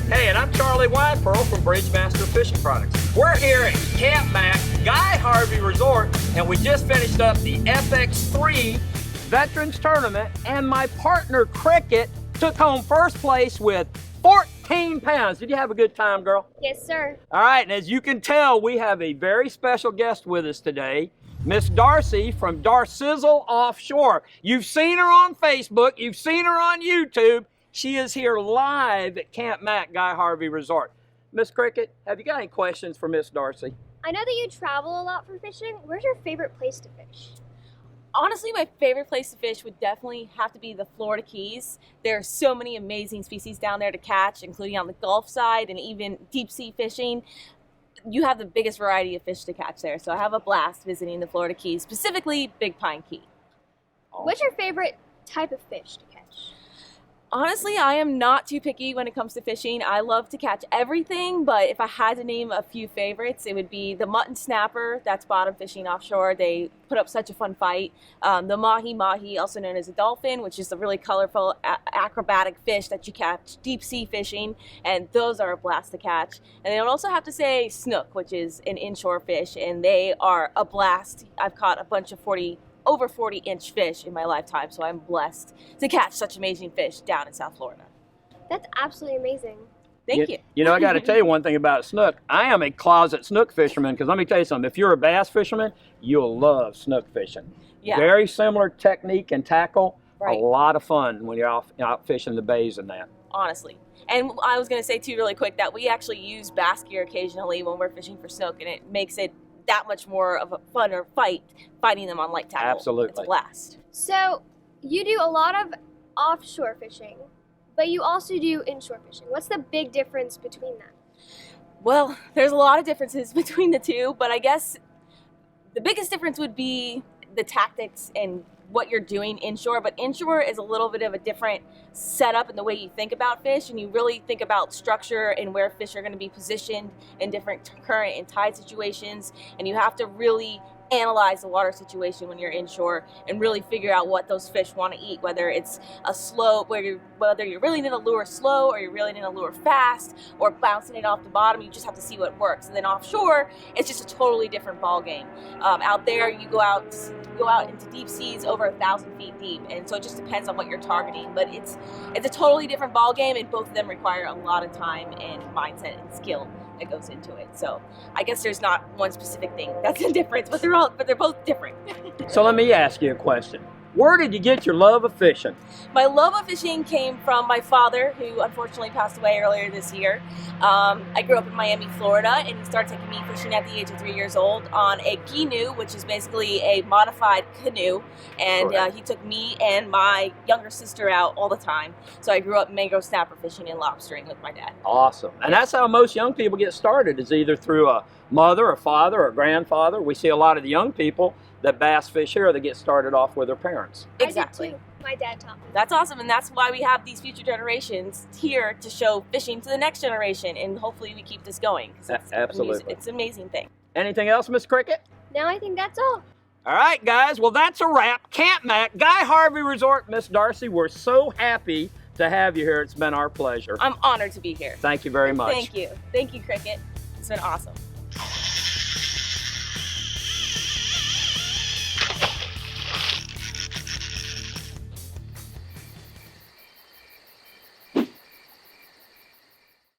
Hey, and I'm Charlie Wisepearl from Bridgemaster Fishing Products. We're here at Camp Mac, Guy Harvey Resort, and we just finished up the FX3 Veterans Tournament, and my partner Cricket took home first place with 14 pounds. Did you have a good time, girl? Yes, sir. All right, and as you can tell, we have a very special guest with us today, Miss Darcy from Darcizzle Offshore. You've seen her on Facebook, you've seen her on YouTube. She is here live at Camp Mac, Guy Harvey Resort. Miss Cricket, have you got any questions for Miss Darcy? I know that you travel a lot for fishing. Where's your favorite place to fish? Honestly, my favorite place to fish would definitely have to be the Florida Keys. There are so many amazing species down there to catch, including on the Gulf side and even deep sea fishing. You have the biggest variety of fish to catch there, so I have a blast visiting the Florida Keys, specifically Big Pine Key. What's your favorite type of fish to catch? Honestly, I am not too picky when it comes to fishing. I love to catch everything, but if I had to name a few favorites, it would be the mutton snapper. That's bottom fishing offshore. They put up such a fun fight. The mahi-mahi, also known as a dolphin, which is a really colorful acrobatic fish that you catch deep sea fishing, and those are a blast to catch. And I would also have to say snook, which is an inshore fish, and they are a blast. I've caught a bunch of over 40-inch fish in my lifetime, so I'm blessed to catch such amazing fish down in South Florida. That's absolutely amazing. Thank you. You know, I got to tell you one thing about snook. I am a closet snook fisherman, because let me tell you something. If you're a bass fisherman, you'll love snook fishing. Yeah. Very similar technique and tackle. Right. A lot of fun when you're out fishing the bays and that. Honestly. And I was going to say too really quick that we actually use bass gear occasionally when we're fishing for snook, and it makes it that much more of a fun or fighting them on light tackle. Absolutely. It's a blast. So you do a lot of offshore fishing, but you also do inshore fishing. What's the big difference between that? Well, there's a lot of differences between the two, but I guess the biggest difference would be the tactics and what you're doing inshore. But inshore is a little bit of a different setup in the way you think about fish, and you really think about structure and where fish are going to be positioned in different current and tide situations, and you have to really analyze the water situation when you're inshore and really figure out what those fish want to eat, whether it's a slope, whether you're really in a lure slow or you're really in a lure fast or bouncing it off the bottom. You just have to see what works. And then offshore, it's just a totally different ball game. Out there, you go out into deep seas over 1,000 feet deep, and so it just depends on what you're targeting. But it's a totally different ball game, and both of them require a lot of time and mindset and skill that goes into it. So I guess there's not one specific thing that's the difference, but they're both different. So let me ask you a question. Where did you get your love of fishing? My love of fishing came from my father, who unfortunately passed away earlier this year. I grew up in Miami, Florida, and he started taking me fishing at the age of 3 years old on a canoe, which is basically a modified canoe. And he took me and my younger sister out all the time. So I grew up mangrove snapper fishing and lobstering with my dad. Awesome. And that's how most young people get started, is either through a mother, a father, or a grandfather. We see a lot of the young people that bass fish here that get started off with their parents. Exactly. I did too. My dad taught me. That's awesome, and that's why we have these future generations here to show fishing to the next generation, and hopefully we keep this going. Absolutely. It's an amazing thing. Anything else, Miss Cricket? No, I think that's all. All right, guys. Well, that's a wrap. Camp Mac, Guy Harvey Resort. Miss Darcy, we're so happy to have you here. It's been our pleasure. I'm honored to be here. Thank you very much. Thank you. Thank you, Cricket. It's been awesome.